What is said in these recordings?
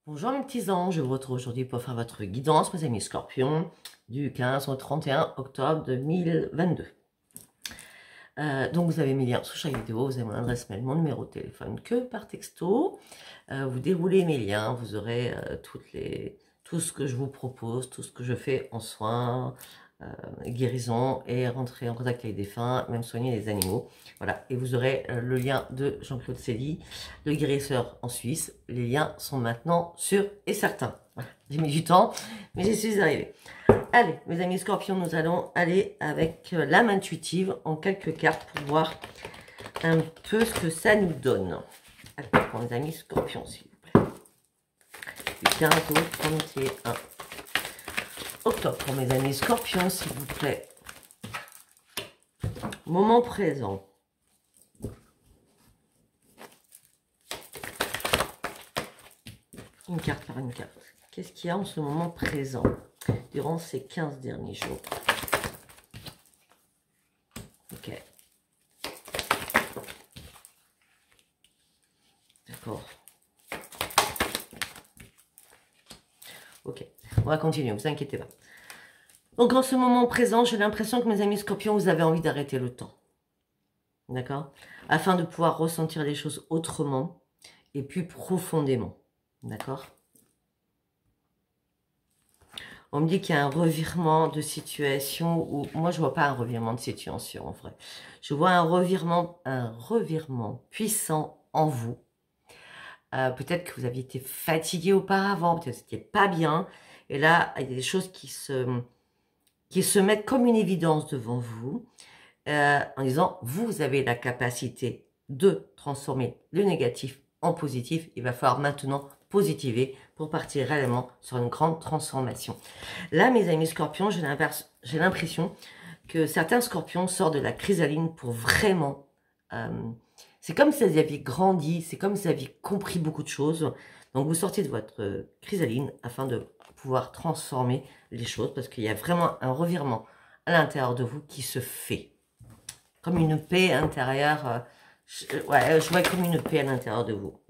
Bonjour mes petits anges, je vous retrouve aujourd'hui pour faire votre guidance, mes amis scorpions, du 15 au 31 octobre 2022. Donc vous avez mes liens sous chaque vidéo, vous avez mon adresse mail, mon numéro de téléphone que par texto. Vous déroulez mes liens, vous aurez tout ce que je vous propose, tout ce que je fais en soins, guérison et rentrer en contact avec des défunts, même soigner les animaux. Voilà, et vous aurez le lien de Jean-Claude Célie, le guérisseur en Suisse. Les liens sont maintenant sûrs et certains. Voilà. J'ai mis du temps, mais j'y suis arrivée. Allez, mes amis scorpions, nous allons aller avec l'âme intuitive en quelques cartes pour voir un peu ce que ça nous donne. Allez, pour mes amis scorpions, s'il vous plaît. Du 15 au 31 octobre, pour mes amis scorpions, s'il vous plaît. Moment présent. Une carte par une carte. Qu'est-ce qu'il y a en ce moment présent durant ces 15 derniers jours? Ok. D'accord. Ok. On va continuer, ne vous inquiétez pas. Donc en ce moment présent, j'ai l'impression que mes amis scorpions, vous avez envie d'arrêter le temps. D'accord? Afin de pouvoir ressentir les choses autrement et plus profondément. D'accord? On me dit qu'il y a un revirement de situation où... Moi, je vois pas un revirement de situation, en vrai. Je vois un revirement puissant en vous. Peut-être que vous aviez été fatigué auparavant, peut-être que c'était pas bien. Et là, il y a des choses qui se mettent comme une évidence devant vous. En disant, vous avez la capacité de transformer le négatif en positif. Il va falloir maintenant positiver pour partir réellement sur une grande transformation. Là, mes amis scorpions, j'ai l'impression que certains scorpions sortent de la chrysaline pour vraiment... c'est comme si vous aviez grandi, c'est comme si vous aviez compris beaucoup de choses. Donc, vous sortez de votre chrysaline afin de pouvoir transformer les choses parce qu'il y a vraiment un revirement à l'intérieur de vous qui se fait. Comme une paix intérieure. Je vois comme une paix à l'intérieur de vous.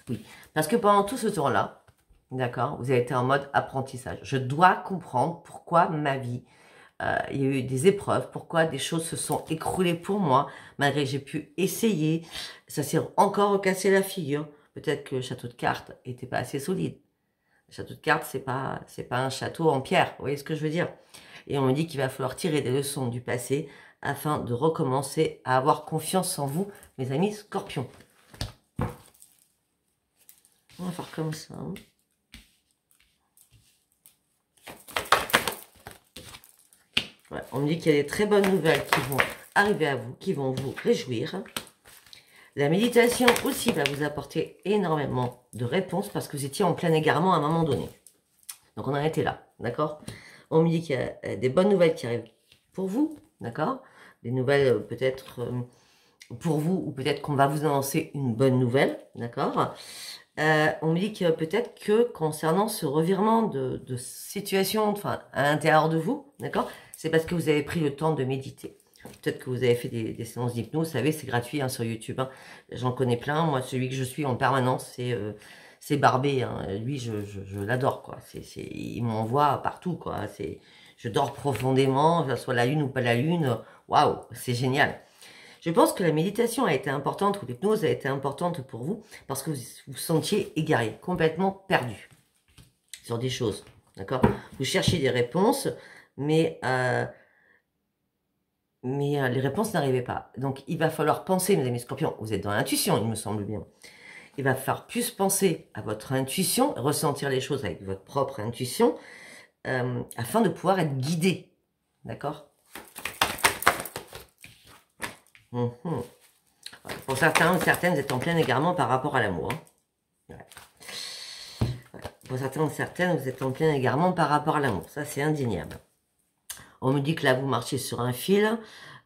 Oui, parce que pendant tout ce temps-là, d'accord, vous avez été en mode apprentissage. Je dois comprendre pourquoi ma vie, il y a eu des épreuves, pourquoi des choses se sont écroulées pour moi, malgré que j'ai pu essayer. Ça s'est encore cassé la figure. Peut-être que le château de cartes n'était pas assez solide. Le château de cartes, c'est pas un château en pierre. Vous voyez ce que je veux dire? Et on me dit qu'il va falloir tirer des leçons du passé afin de recommencer à avoir confiance en vous, mes amis scorpions. On va faire comme ça. Ouais, on me dit qu'il y a des très bonnes nouvelles qui vont arriver à vous, qui vont vous réjouir. La méditation aussi va vous apporter énormément de réponses parce que vous étiez en plein égarement à un moment donné. Donc on en était là, d'accord? On me dit qu'il y a des bonnes nouvelles qui arrivent pour vous, d'accord? Des nouvelles peut-être pour vous, ou peut-être qu'on va vous annoncer une bonne nouvelle, d'accord? On me dit que peut-être que concernant ce revirement de situation, enfin à l'intérieur de vous, d'accord? C'est parce que vous avez pris le temps de méditer. Peut-être que vous avez fait des séances d'hypnose, vous savez, c'est gratuit hein, sur YouTube. Hein. J'en connais plein. Moi, celui que je suis en permanence, c'est Barbé. Hein. Lui, je l'adore, quoi. Il m'envoie partout, quoi. Je dors profondément, que ce soit la lune ou pas la lune. Waouh, c'est génial. Je pense que la méditation a été importante, ou l'hypnose a été importante pour vous, parce que vous vous sentiez égaré, complètement perdu sur des choses, d'accord? Vous cherchez des réponses, mais les réponses n'arrivaient pas. Donc, il va falloir penser, mes amis scorpions, vous êtes dans l'intuition, il me semble bien. Il va falloir plus penser à votre intuition, ressentir les choses avec votre propre intuition, afin de pouvoir être guidé, d'accord? Pour certains ou certaines, vous êtes en plein égarement par rapport à l'amour. Hein. Ouais. Pour certains ou certaines, vous êtes en plein égarement par rapport à l'amour. Ça, c'est indéniable. On me dit que là, vous marchez sur un fil.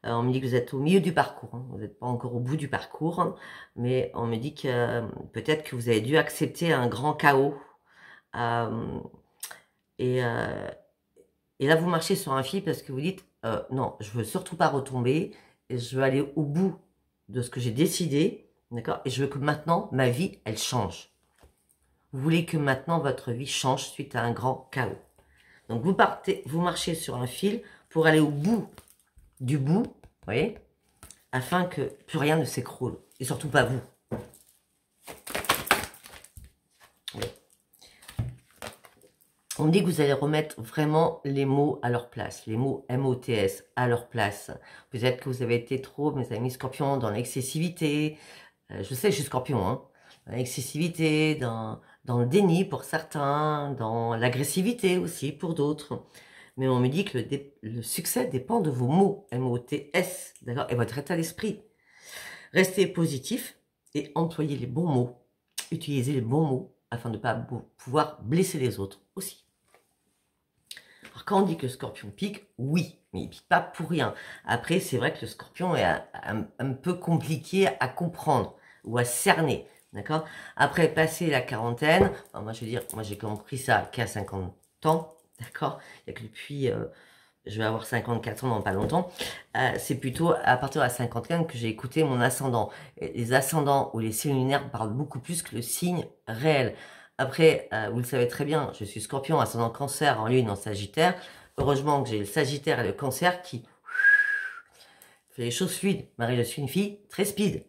On me dit que vous êtes au milieu du parcours. Hein. Vous n'êtes pas encore au bout du parcours. Hein. Mais on me dit que peut-être que vous avez dû accepter un grand chaos. Et là, vous marchez sur un fil parce que vous dites, non, je veux surtout pas retomber. Et je veux aller au bout de ce que j'ai décidé. D'accord? Et je veux que maintenant, ma vie, elle change. Vous voulez que maintenant votre vie change suite à un grand chaos. Donc vous marchez sur un fil pour aller au bout du bout, vous voyez, afin que plus rien ne s'écroule. Et surtout pas vous. Oui. On dit que vous allez remettre vraiment les mots à leur place, les mots MOTS à leur place. Peut-être que vous avez été trop, mes amis scorpions, dans l'excessivité. Je sais, je suis scorpion, hein. Dans l'excessivité, dans le déni pour certains, dans l'agressivité aussi pour d'autres. Mais on me dit que le succès dépend de vos mots, MOTS, d'accord, et votre état d'esprit. Restez positif et employez les bons mots. Utilisez les bons mots afin de ne pas pouvoir blesser les autres aussi. Alors quand on dit que le scorpion pique, oui, mais il ne pique pas pour rien. Après, c'est vrai que le scorpion est un peu compliqué à comprendre ou à cerner. D'accord. Après, passer la quarantaine, enfin, moi je veux dire, moi j'ai compris ça qu'à 50 ans, d'accord. Il n'y a que depuis, je vais avoir 54 ans dans pas longtemps, c'est plutôt à partir de la 51 que j'ai écouté mon ascendant. Et les ascendants ou les signes lunaires parlent beaucoup plus que le signe réel. Après, vous le savez très bien, je suis scorpion, ascendant cancer, en lune, en sagittaire. Heureusement que j'ai le sagittaire et le cancer qui fait les choses fluides. Marie, je suis une fille très speed.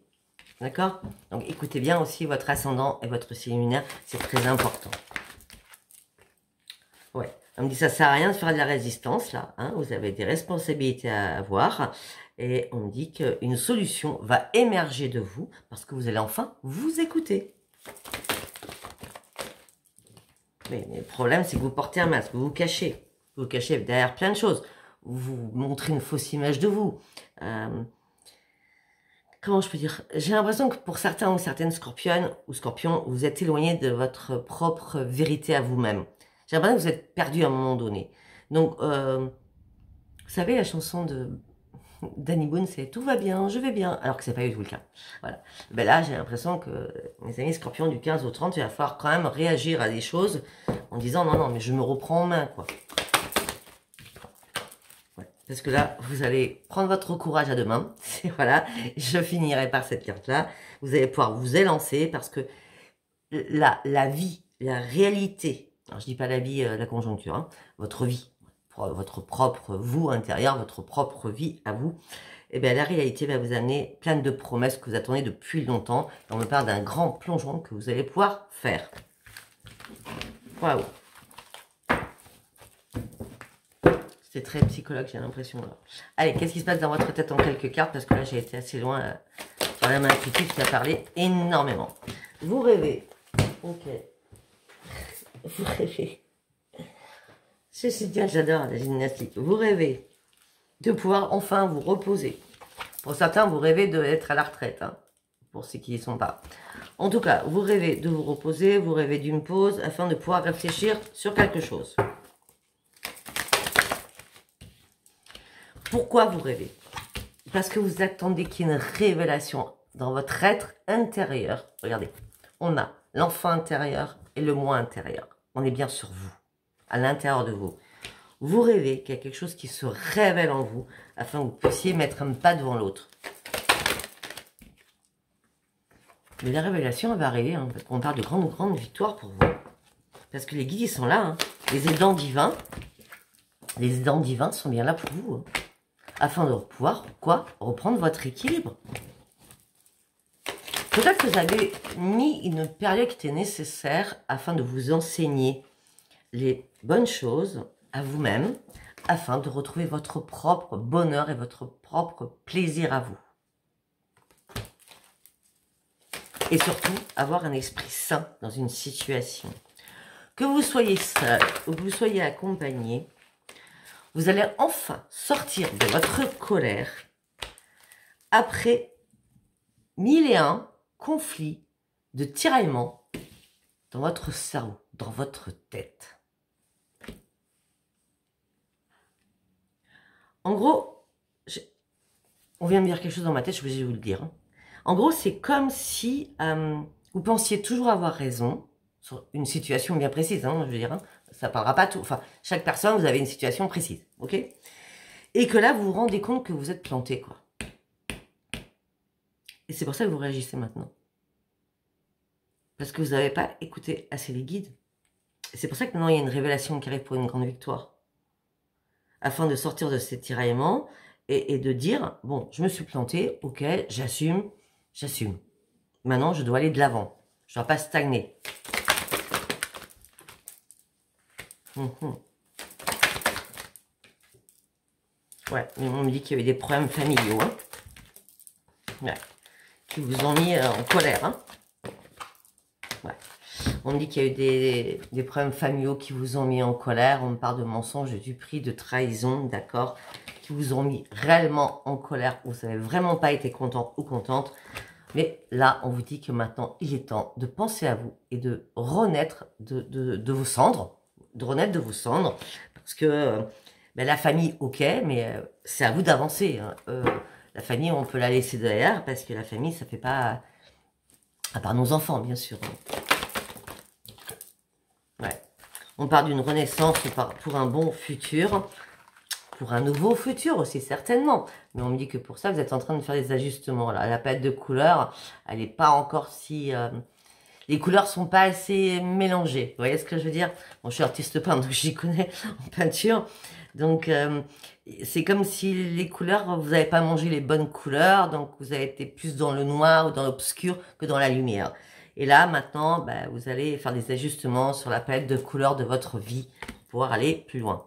D'accord? Donc écoutez bien aussi votre ascendant et votre signe lunaire, c'est très important. Ouais, on me dit ça sert à rien de faire de la résistance là, hein, vous avez des responsabilités à avoir et on me dit qu'une solution va émerger de vous parce que vous allez enfin vous écouter. Mais le problème c'est que vous portez un masque, vous vous cachez derrière plein de choses, vous montrez une fausse image de vous. Comment je peux dire? J'ai l'impression que pour certains ou certaines scorpionnes ou scorpions, vous êtes éloigné de votre propre vérité à vous-même. J'ai l'impression que vous êtes perdu à un moment donné. Donc, vous savez, la chanson de Danny Boone, c'est « Tout va bien, je vais bien », alors que c'est pas du tout le cas. Voilà. Ben là, j'ai l'impression que mes amis scorpions du 15 au 30, il va falloir quand même réagir à des choses en disant « Non, non, mais je me reprends en main, quoi ». Parce que là, vous allez prendre votre courage à deux mains. Voilà, je finirai par cette carte-là. Vous allez pouvoir vous élancer parce que la vie, la réalité, alors je dis pas la vie, la conjoncture, hein, votre vie, votre propre vous intérieur, votre propre vie à vous, et bien la réalité va vous amener plein de promesses que vous attendez depuis longtemps. Et on me parle d'un grand plongeon que vous allez pouvoir faire. Waouh! C'est très psychologue, j'ai l'impression là. Allez, qu'est-ce qui se passe dans votre tête en quelques cartes? Parce que là, j'ai été assez loin sur la main intuitive qui a parlé énormément. Vous rêvez. Ok. Vous rêvez. Ceci dit, j'adore la gymnastique. Vous rêvez de pouvoir enfin vous reposer. Pour certains, vous rêvez d'être à la retraite. Hein, pour ceux qui n'y sont pas. En tout cas, vous rêvez de vous reposer, vous rêvez d'une pause afin de pouvoir réfléchir sur quelque chose. Pourquoi vous rêvez? Parce que vous attendez qu'il y ait une révélation dans votre être intérieur. Regardez, on a l'enfant intérieur et le moi intérieur. On est bien sur vous, à l'intérieur de vous. Vous rêvez qu'il y a quelque chose qui se révèle en vous afin que vous puissiez mettre un pas devant l'autre. Mais la révélation elle va arriver, hein, parce qu'on parle de grandes victoires pour vous. Parce que les guides, ils sont là. Hein. Les aidants divins sont bien là pour vous. Hein. Afin de pouvoir, quoi, reprendre votre équilibre. Peut-être que vous avez mis une période qui était nécessaire afin de vous enseigner les bonnes choses à vous-même, afin de retrouver votre propre bonheur et votre propre plaisir à vous. Et surtout, avoir un esprit sain dans une situation. Que vous soyez seul ou que vous soyez accompagné, vous allez enfin sortir de votre colère après 1001 conflits de tiraillements dans votre cerveau, dans votre tête. En gros, on vient de me dire quelque chose dans ma tête, je suis obligée de vous le dire. Hein. En gros, c'est comme si vous pensiez toujours avoir raison sur une situation bien précise, hein, je veux dire. Hein. Ça ne parlera pas tout. Enfin, chaque personne, vous avez une situation précise, ok? Et que là, vous vous rendez compte que vous êtes planté, quoi. Et c'est pour ça que vous réagissez maintenant. Parce que vous n'avez pas écouté assez les guides. C'est pour ça que maintenant, il y a une révélation qui arrive pour une grande victoire. Afin de sortir de ces tiraillements et de dire, bon, je me suis planté, ok, j'assume, j'assume. Maintenant, je dois aller de l'avant. Je ne dois pas stagner. Ouais, mais on me dit qu'il y avait des problèmes familiaux. Hein. Ouais. Qui vous ont mis en colère. Hein. Ouais. On me dit qu'il y a eu des problèmes familiaux qui vous ont mis en colère. On me parle de mensonges, du prix, de trahison, d'accord, qui vous ont mis réellement en colère. Vous n'avez vraiment pas été content ou contente. Mais là, on vous dit que maintenant, il est temps de penser à vous et de renaître de vos cendres. De renaître de vos cendres. Parce que ben, la famille, ok, mais c'est à vous d'avancer. Hein. La famille, on peut la laisser derrière parce que la famille, ça ne fait pas... À part nos enfants, bien sûr. Hein. Ouais. On parle d'une renaissance pour un bon futur, pour un nouveau futur aussi, certainement. Mais on me dit que pour ça, vous êtes en train de faire des ajustements. Là. La palette de couleurs, elle n'est pas encore si... les couleurs sont pas assez mélangées. Vous voyez ce que je veux dire? Bon, je suis artiste peintre, donc j'y connais en peinture. Donc, c'est comme si les couleurs, vous n'avez pas mangé les bonnes couleurs, donc vous avez été plus dans le noir ou dans l'obscur que dans la lumière. Et là, maintenant, bah, vous allez faire des ajustements sur la palette de couleurs de votre vie pour pouvoir aller plus loin.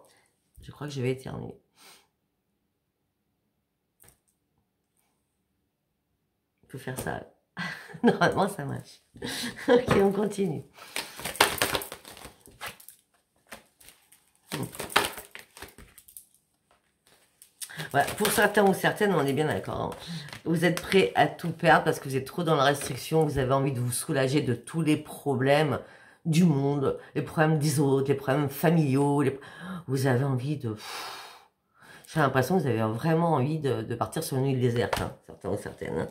Je crois que je vais éternuer. Il faut faire ça. Normalement, ça marche. Ok, on continue. Voilà, pour certains ou certaines, on est bien d'accord. Hein. Vous êtes prêts à tout perdre parce que vous êtes trop dans la restriction. Vous avez envie de vous soulager de tous les problèmes du monde, les problèmes des autres, les problèmes familiaux. Vous avez envie de... J'ai l'impression que vous avez vraiment envie de partir sur une île déserte, hein, certains ou certaines. Hein.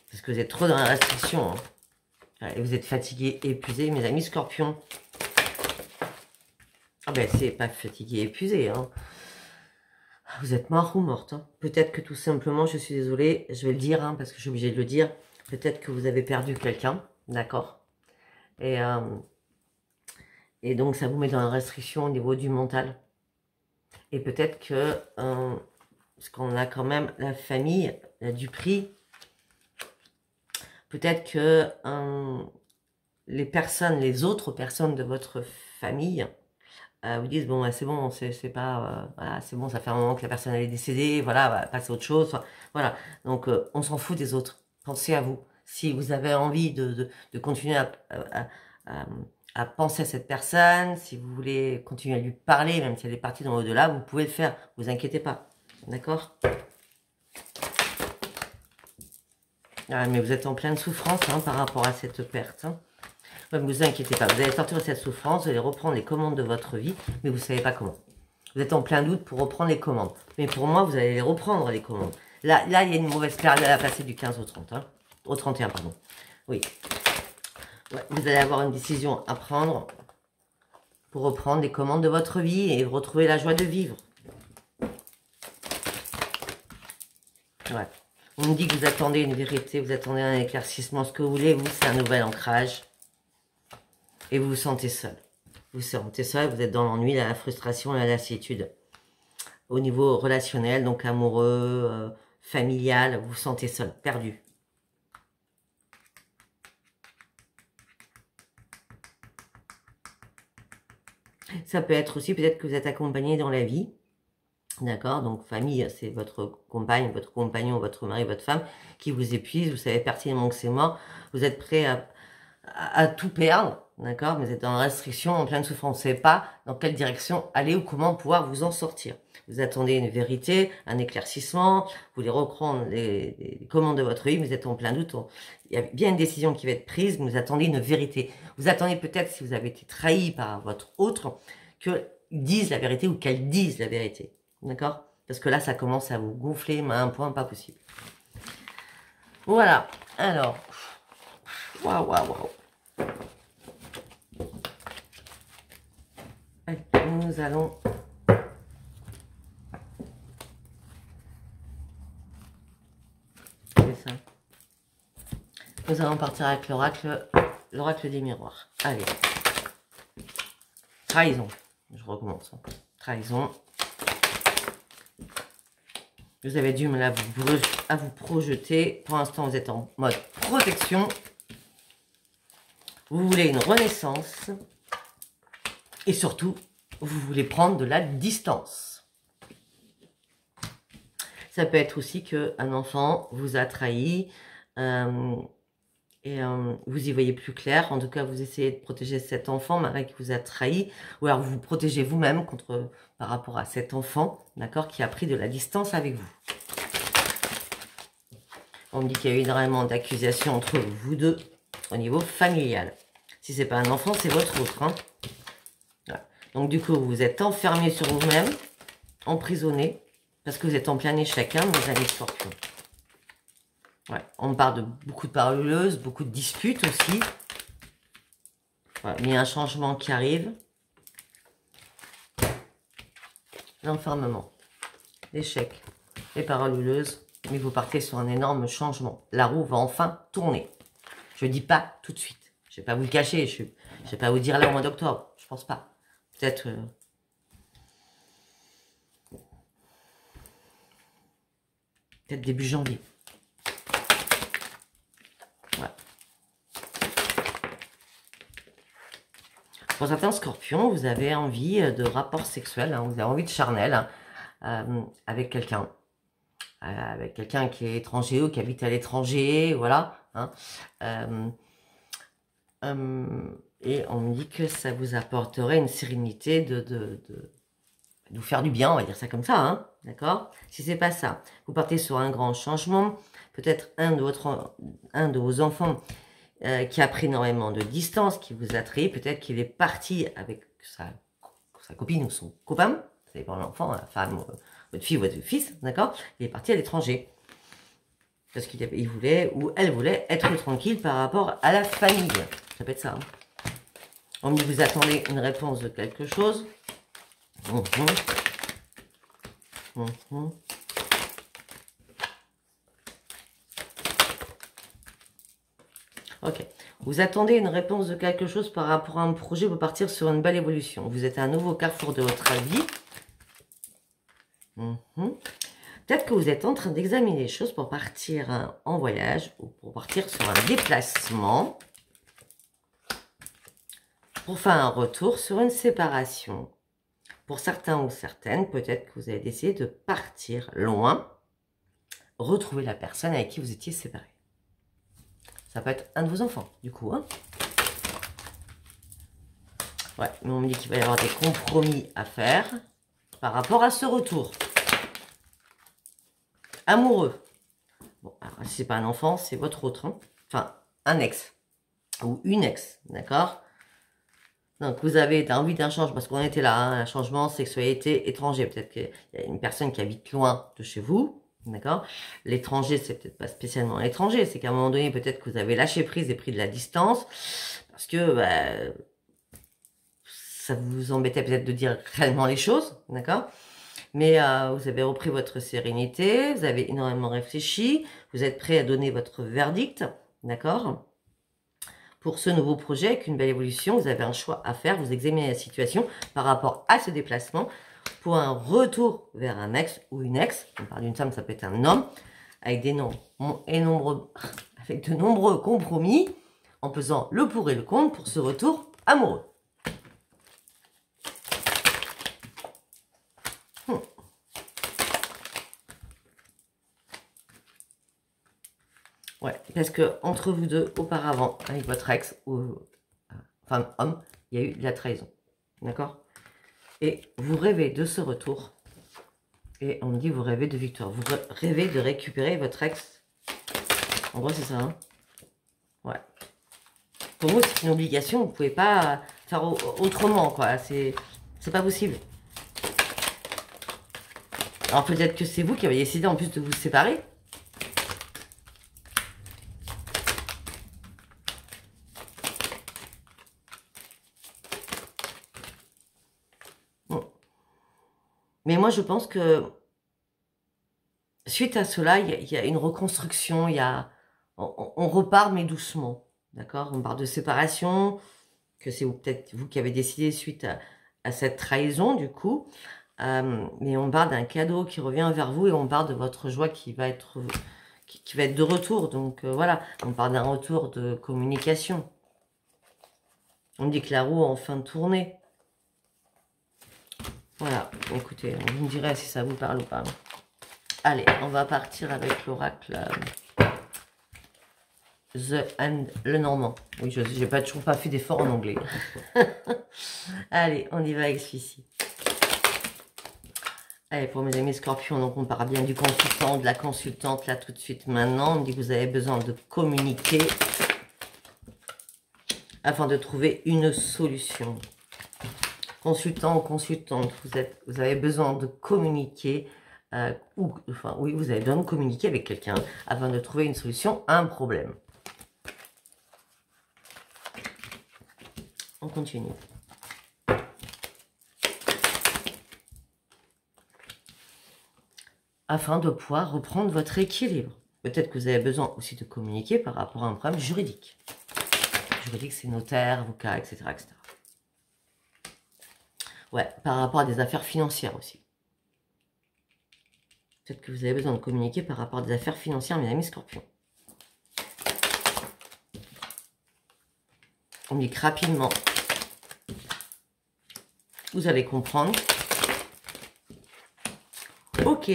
Parce que vous êtes trop dans la restriction. Hein. Et vous êtes fatigué, épuisé, mes amis scorpions. Ah ben, c'est pas fatigué, épuisé, hein. Vous êtes mort ou morte. Hein. Peut-être que tout simplement, je suis désolée, je vais le dire, hein, parce que je suis obligée de le dire. Peut-être que vous avez perdu quelqu'un, d'accord, et donc, ça vous met dans la restriction au niveau du mental. Et peut-être que, parce qu'on a quand même la famille, du prix, peut-être que les personnes, les autres personnes de votre famille, vous disent, bon, c'est bon, c'est pas, voilà, c'est bon, ça fait un moment que la personne elle est décédée, voilà, on va passer à autre chose, enfin, voilà. Donc, on s'en fout des autres. Pensez à vous. Si vous avez envie de continuer à penser à cette personne, si vous voulez continuer à lui parler, même si elle est partie dans l'au-delà, vous pouvez le faire, vous inquiétez pas, d'accord? Ah, mais vous êtes en pleine souffrance hein, par rapport à cette perte, hein. Ne vous inquiétez pas, vous allez sortir de cette souffrance, vous allez reprendre les commandes de votre vie, mais vous ne savez pas comment. Vous êtes en plein doute pour reprendre les commandes. Mais pour moi, vous allez les reprendre, les commandes. Là, il y a une mauvaise période à passer du 15 au 30. Hein, au 31, pardon. Oui. Ouais, vous allez avoir une décision à prendre pour reprendre les commandes de votre vie et retrouver la joie de vivre. Ouais. On me dit que vous attendez une vérité, vous attendez un éclaircissement. Ce que vous voulez, vous, c'est un nouvel ancrage. Et vous vous sentez seul. Vous vous sentez seul, vous êtes dans l'ennui, la frustration et la lassitude. Au niveau relationnel, donc amoureux, familial, vous vous sentez seul, perdu. Ça peut être aussi, peut-être que vous êtes accompagné dans la vie. D'accord, donc famille, c'est votre compagne, votre compagnon, votre mari, votre femme qui vous épuise. Vous savez pertinemment que c'est mort. Vous êtes prêt à tout perdre. D'accord, vous êtes en restriction, en pleine souffrance. Vous ne savez pas dans quelle direction aller ou comment pouvoir vous en sortir. Vous attendez une vérité, un éclaircissement. Vous voulez reprendre les commandes de votre vie. Vous êtes en plein doute. Il y a bien une décision qui va être prise. Vous attendez une vérité. Vous attendez peut-être, si vous avez été trahi par votre autre, qu'ils disent la vérité ou qu'elle dise la vérité. D'accord? Parce que là, ça commence à vous gonfler à un point pas possible. Voilà. Alors. Waouh, waouh, waouh. Nous allons... C'est ça. Nous allons partir avec l'oracle l'oracle des miroirs. Allez. Trahison. Je recommence. Trahison. Vous avez du mal à vous projeter. Pour l'instant, vous êtes en mode protection. Vous voulez une renaissance. Et surtout, vous voulez prendre de la distance. Ça peut être aussi qu'un enfant vous a trahi. Vous y voyez plus clair. En tout cas, vous essayez de protéger cet enfant, malgré qu'il vous a trahi. Ou alors, vous vous protégez vous-même par rapport à cet enfant, d'accord, qui a pris de la distance avec vous. On me dit qu'il y a eu énormément d'accusations entre vous deux au niveau familial. Si c'est pas un enfant, c'est votre autre. Hein. Voilà. Donc, du coup, vous êtes enfermé sur vous-même, emprisonné, parce que vous êtes en plein échec, hein, mes amis scorpions. Ouais, on parle de beaucoup de parleuses, beaucoup de disputes aussi. Voilà, il y a un changement qui arrive. L'enfermement, l'échec, les parleuses, mais vous partez sur un énorme changement. La roue va enfin tourner. Je ne dis pas tout de suite. Je ne vais pas vous le cacher. Je ne vais pas vous dire là au mois d'octobre. Je pense pas. Peut-être... peut-être début janvier. Pour certains scorpions, vous avez envie de rapports sexuels, hein, vous avez envie de charnel avec quelqu'un. Avec quelqu'un qui est étranger ou qui habite à l'étranger, voilà. Hein, et on me dit que ça vous apporterait une sérénité de vous faire du bien, on va dire ça comme ça, hein, d'accord? Si c'est pas ça, vous partez sur un grand changement, peut-être un de vos enfants qui a pris énormément de distance, qui vous a trahi, peut-être qu'il est parti avec sa copine ou son copain, ça dépend de l'enfant, la femme, votre fille ou votre fils, d'accord? Il est parti à l'étranger. Parce qu'il voulait, ou elle voulait, être tranquille par rapport à la famille. Ça peut être ça. Hein. On me dit, vous attendez une réponse de quelque chose. Ok. Vous attendez une réponse de quelque chose par rapport à un projet pour partir sur une belle évolution. Vous êtes à un nouveau carrefour de votre vie. Peut-être que vous êtes en train d'examiner les choses pour partir en voyage ou pour partir sur un déplacement. Pour faire un retour sur une séparation. Pour certains ou certaines, peut-être que vous avez décidé de partir loin, retrouver la personne avec qui vous étiez séparés. Ça peut être un de vos enfants, du coup. Hein. Ouais, mais on me dit qu'il va y avoir des compromis à faire par rapport à ce retour. Amoureux. Bon, alors, si c'est pas un enfant, c'est votre autre. Hein. Enfin, un ex. Ou une ex, d'accord? Donc, vous avez envie d'un changement, parce qu'on était là, hein, un changement, sexualité, étranger. Peut-être qu'il y a une personne qui habite loin de chez vous, d'accord? L'étranger, c'est peut-être pas spécialement l'étranger, c'est qu'à un moment donné, peut-être que vous avez lâché prise et pris de la distance, parce que ça vous embêtait peut-être de dire réellement les choses, d'accord? Mais vous avez repris votre sérénité, vous avez énormément réfléchi, vous êtes prêt à donner votre verdict, d'accord? Pour ce nouveau projet, avec une belle évolution, vous avez un choix à faire, vous examinez la situation par rapport à ce déplacement pour un retour vers un ex ou une ex, on parle d'une femme, ça peut être un homme, avec de nombreux compromis, en pesant le pour et le contre pour ce retour amoureux. Ouais, parce que entre vous deux, auparavant, avec votre ex, ou femme, homme, il y a eu de la trahison. D'accord? Et vous rêvez de ce retour. Et on me dit, vous rêvez de victoire. Vous rêvez de récupérer votre ex. En gros, c'est ça. Hein? Ouais. Pour vous, c'est une obligation. Vous ne pouvez pas faire autrement, quoi. C'est pas possible. Alors, peut-être que c'est vous qui avez décidé, en plus, de vous séparer. Mais moi, je pense que suite à cela, il y a une reconstruction, on repart, mais doucement. d'accord? On parle de séparation, que c'est peut-être vous qui avez décidé suite à cette trahison, du coup. Mais on parle d'un cadeau qui revient vers vous et on parle de votre joie qui va être de retour. Donc voilà, on parle d'un retour de communication. On dit que la roue en fin de tournée. Voilà, écoutez, vous me direz si ça vous parle ou pas. Allez, on va partir avec l'oracle le Normand. Oui, je n'ai toujours pas fait d'effort en anglais. Allez, on y va avec celui-ci. Allez, pour mes amis scorpions, donc on parle bien du consultant, de la consultante, là tout de suite maintenant. On me dit que vous avez besoin de communiquer afin de trouver une solution. Consultant ou consultante, vous avez besoin de communiquer, oui, vous avez besoin de communiquer avec quelqu'un afin de trouver une solution à un problème. On continue. Afin de pouvoir reprendre votre équilibre. Peut-être que vous avez besoin aussi de communiquer par rapport à un problème juridique. Juridique, c'est notaire, avocat, etc., etc. Ouais, par rapport à des affaires financières aussi. Peut-être que vous avez besoin de communiquer par rapport à des affaires financières, mes amis scorpions. On dit que rapidement, vous allez comprendre. Ok.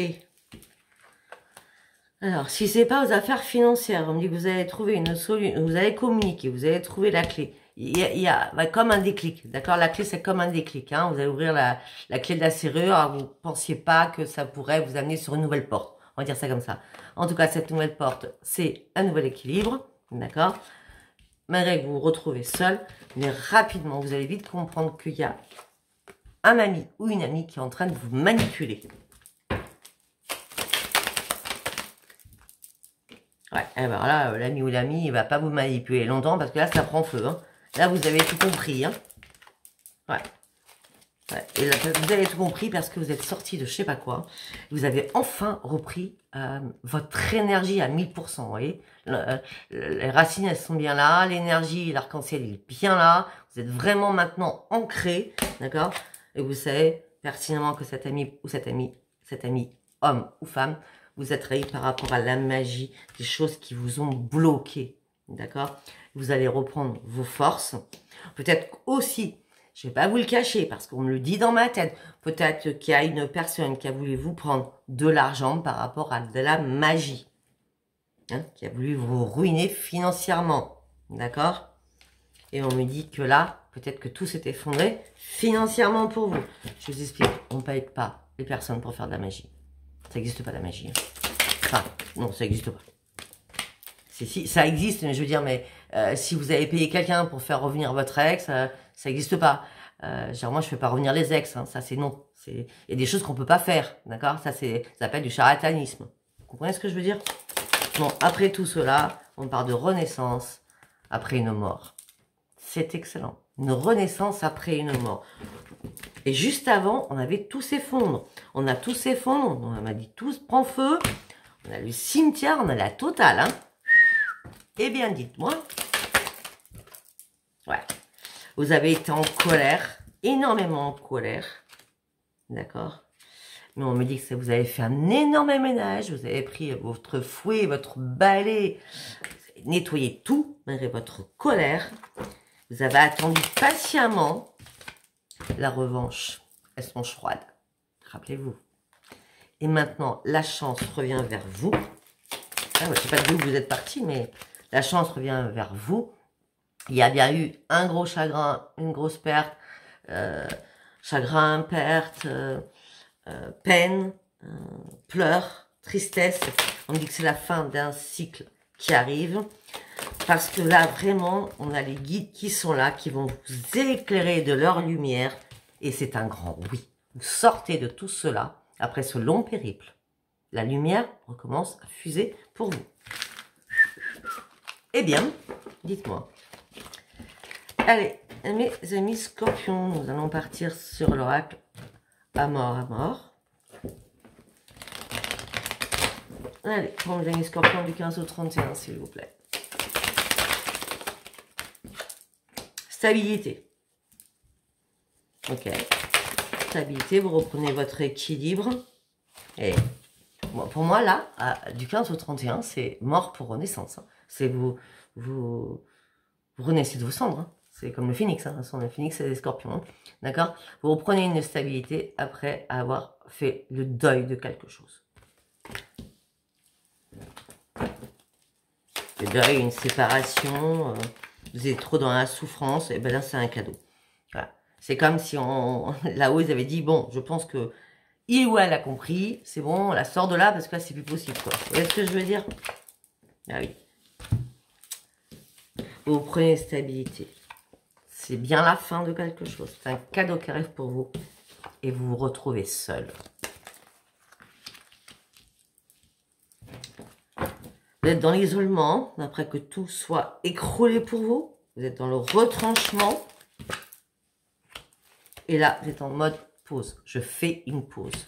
Alors, si ce n'est pas aux affaires financières, on me dit que vous allez trouver une solution, vous allez communiquer, vous allez trouver la clé. Il y a comme un déclic, d'accord? La clé, c'est comme un déclic. Hein. Vous allez ouvrir la clé de la serrure, alors vous ne pensiez pas que ça pourrait vous amener sur une nouvelle porte. On va dire ça comme ça. En tout cas, cette nouvelle porte, c'est un nouvel équilibre, d'accord? Malgré que vous vous retrouvez seul, mais rapidement, vous allez vite comprendre qu'il y a un ami ou une amie qui est en train de vous manipuler. Ouais, et ben là, l'ami ou l'amie, il va pas vous manipuler longtemps parce que là, ça prend feu. Hein. Là, vous avez tout compris. Hein. Ouais. Ouais. Et là, vous avez tout compris parce que vous êtes sorti de je sais pas quoi. Vous avez enfin repris votre énergie à 1000%. Vous voyez, les racines, elles sont bien là. L'énergie, l'arc-en-ciel, il est bien là. Vous êtes vraiment maintenant ancré. D'accord? Et vous savez pertinemment que cet ami ou cet ami, homme ou femme, vous êtes trahi par rapport à la magie, des choses qui vous ont bloqué, d'accord? Vous allez reprendre vos forces. Peut-être aussi, je ne vais pas vous le cacher, parce qu'on me le dit dans ma tête, peut-être qu'il y a une personne qui a voulu vous prendre de l'argent par rapport à de la magie, hein, qui a voulu vous ruiner financièrement, d'accord? Et on me dit que là, peut-être que tout s'est effondré financièrement pour vous. Je vous explique, on ne paye pas les personnes pour faire de la magie. Ça n'existe pas la magie. Hein. Enfin, non, ça n'existe pas. Si, ça existe, mais je veux dire, mais si vous avez payé quelqu'un pour faire revenir votre ex, ça n'existe pas. Genre, moi, je ne fais pas revenir les ex, hein, ça c'est non. Il y a des choses qu'on ne peut pas faire, d'accord? Ça s'appelle du charlatanisme. Vous comprenez ce que je veux dire? Bon, après tout cela, on parle de renaissance après une mort. C'est excellent. Une renaissance après une mort. Et juste avant, on avait tout s'effondre. On a tout s'effondre. On m'a dit tout prend feu. On a le cimetière, on a la totale. Hein. Eh bien, dites-moi. Ouais. Vous avez été en colère. Énormément en colère. D'accord? Mais on me dit que vous avez fait un énorme ménage. Vous avez pris votre fouet, votre balai. Vous avez nettoyé tout, malgré votre colère. Vous avez attendu patiemment. La revanche, elles sont froides. Rappelez-vous. Et maintenant, la chance revient vers vous. Ah, je ne sais pas d'où vous êtes parti, mais la chance revient vers vous. Il y a bien eu un gros chagrin, une grosse perte. Chagrin, perte, peine, pleurs, tristesse. On dit que c'est la fin d'un cycle qui arrive. Parce que là, vraiment, on a les guides qui sont là, qui vont vous éclairer de leur lumière. Et c'est un grand oui. Vous sortez de tout cela après ce long périple. La lumière recommence à fuser pour vous. Eh bien, dites-moi. Allez, mes amis scorpions, nous allons partir sur l'oracle à mort. Allez, pour mes amis scorpions du 15 au 31, s'il vous plaît. Stabilité. Ok. Stabilité, vous reprenez votre équilibre. Et bon, pour moi, là, du 15 au 31, c'est mort pour renaissance. Hein. C'est vous renaissez de vos cendres. Hein. C'est comme le phénix. Hein. Le phénix, c'est les scorpions. Hein. D'accord? Vous reprenez une stabilité après avoir fait le deuil de quelque chose. Le deuil, une séparation, vous êtes trop dans la souffrance, et ben là, c'est un cadeau. Voilà. C'est comme si là-haut, ils avaient dit, bon, je pense que il ou elle a compris, c'est bon, on la sort de là, parce que là, c'est plus possible, quoi. Vous voyez ce que je veux dire? Ah oui. Vous prenez stabilité. C'est bien la fin de quelque chose. C'est un cadeau qui arrive pour vous. Et vous vous retrouvez seul. Vous êtes dans l'isolement, après que tout soit écroulé pour vous. Vous êtes dans le retranchement. Et là, vous êtes en mode pause. Je fais une pause.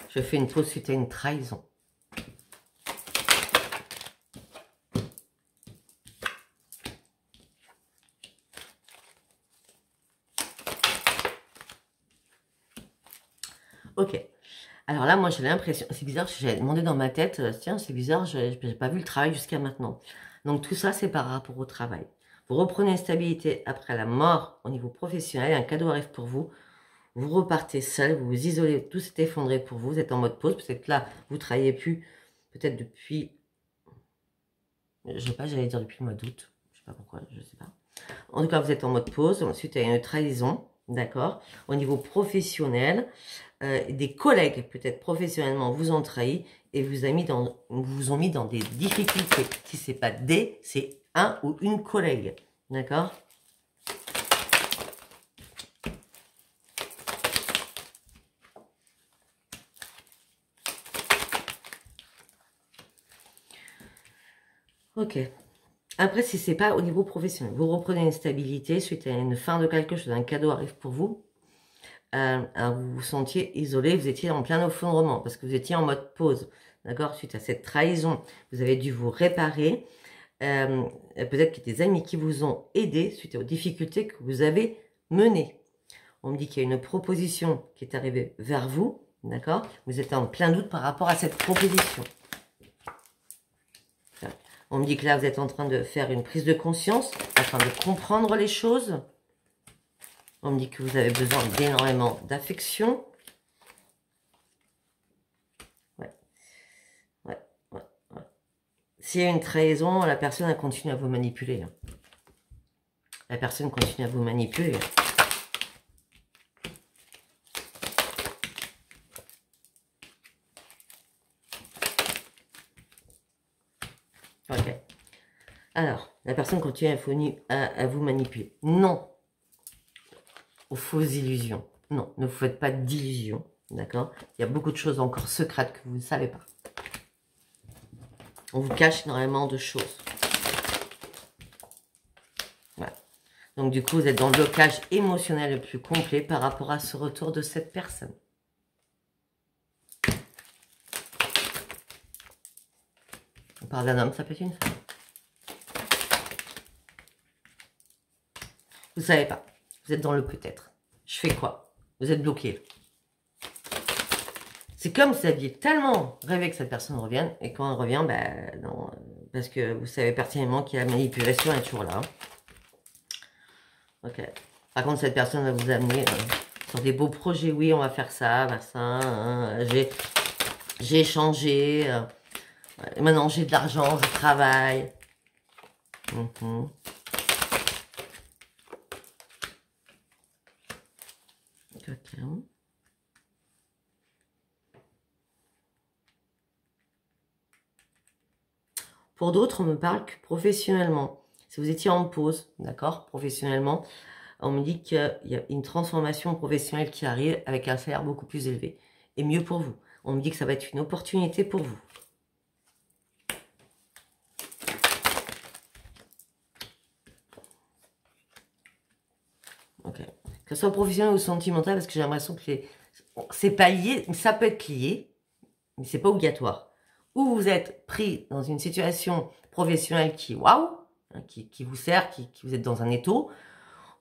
Je fais une pause suite à une trahison. Ok. Alors là, moi, j'ai l'impression... C'est bizarre, j'ai demandé dans ma tête, tiens, c'est bizarre, je n'ai pas vu le travail jusqu'à maintenant. Donc tout ça, c'est par rapport au travail. Vous reprenez une stabilité après la mort au niveau professionnel, un cadeau arrive pour vous. Vous repartez seul, vous vous isolez, tout s'est effondré pour vous, vous êtes en mode pause, peut-être que là, vous ne travaillez plus, peut-être depuis... Je sais pas, j'allais dire depuis le mois d'août, je sais pas pourquoi, je sais pas. En tout cas, vous êtes en mode pause, ensuite il y a une trahison, d'accord? Au niveau professionnel, des collègues, peut-être professionnellement, vous ont trahi et vous ont mis dans des difficultés. Si c'est pas des, c'est un ou une collègue, d'accord? Ok. Après, si c'est pas au niveau professionnel, vous reprenez une stabilité suite à une fin de quelque chose, un cadeau arrive pour vous. Vous vous sentiez isolé, vous étiez en plein effondrement parce que vous étiez en mode pause, d'accord? Suite à cette trahison, vous avez dû vous réparer. Peut-être qu'il y a des amis qui vous ont aidé suite aux difficultés que vous avez menées. On me dit qu'il y a une proposition qui est arrivée vers vous, d'accord? Vous êtes en plein doute par rapport à cette proposition. On me dit que là, vous êtes en train de faire une prise de conscience, afin de comprendre les choses. On me dit que vous avez besoin d'énormément d'affection. Ouais. S'il y a une trahison, la personne elle continue à vous manipuler. La personne continue à vous manipuler. Ok. Alors, la personne continue à vous manipuler. Non. Aux fausses illusions. Non, ne vous faites pas d'illusions. D'accord? Il y a beaucoup de choses encore secrètes que vous ne savez pas. On vous cache énormément de choses. Voilà. Donc, du coup, vous êtes dans le blocage émotionnel le plus complet par rapport à ce retour de cette personne. On parle d'un homme, ça peut être une femme. Vous ne savez pas. Vous êtes dans le peut-être. Je fais quoi? Vous êtes bloqué. C'est comme si vous aviez tellement rêvé que cette personne revienne, et quand elle revient, ben non, parce que vous savez pertinemment qu'il y a la manipulation est toujours là. Ok. Par contre, cette personne va vous amener sur des beaux projets. Oui, on va faire ça, j'ai échangé, maintenant j'ai de l'argent, je travaille. Ok. Pour d'autres, on me parle que professionnellement, si vous étiez en pause, d'accord, professionnellement, on me dit qu'il y a une transformation professionnelle qui arrive avec un salaire beaucoup plus élevé. Et mieux pour vous. On me dit que ça va être une opportunité pour vous. Ok. Que ce soit professionnel ou sentimental, parce que j'ai l'impression que c'est pas lié, ça peut être lié, mais c'est pas obligatoire. Ou vous êtes pris dans une situation professionnelle qui, waouh, hein, qui vous sert, qui vous êtes dans un étau,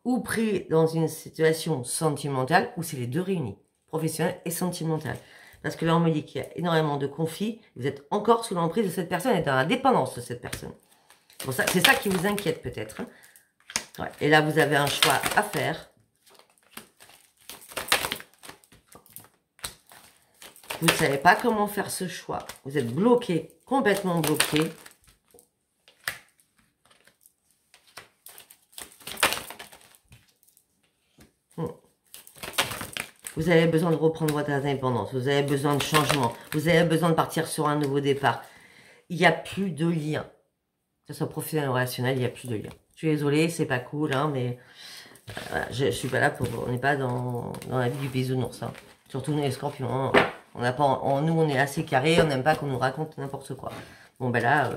ou pris dans une situation sentimentale où c'est les deux réunis, professionnel et sentimental. Parce que là, on me dit qu'il y a énormément de conflits, vous êtes encore sous l'emprise de cette personne et dans la dépendance de cette personne. Bon, c'est ça qui vous inquiète peut-être. Hein. Ouais. Et là, vous avez un choix à faire. Vous ne savez pas comment faire ce choix. Vous êtes bloqué, complètement bloqué. Vous avez besoin de reprendre votre indépendance. Vous avez besoin de changement. Vous avez besoin de partir sur un nouveau départ. Il n'y a plus de lien. Que ce soit professionnel ou relationnel, il n'y a plus de lien. Je suis désolée, c'est pas cool, hein, mais voilà, je suis pas là pour... On n'est pas dans la vie du bisounours. Hein. Surtout nous les scorpions. Hein. On n'a pas, nous, on est assez carré. On n'aime pas qu'on nous raconte n'importe quoi. Bon, ben là...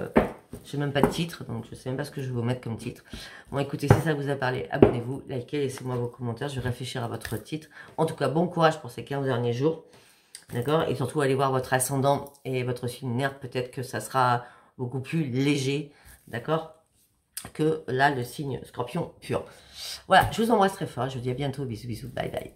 je n'ai même pas de titre, donc je ne sais même pas ce que je vais vous mettre comme titre. Bon, écoutez, si ça vous a parlé, abonnez-vous, likez, laissez-moi vos commentaires, je vais réfléchir à votre titre. En tout cas, bon courage pour ces 15 derniers jours, d'accord? Et surtout, allez voir votre ascendant et votre signe lunaire, peut-être que ça sera beaucoup plus léger, d'accord? Que là, le signe scorpion pur. Voilà, je vous embrasse très fort, je vous dis à bientôt, bisous, bisous, bye bye.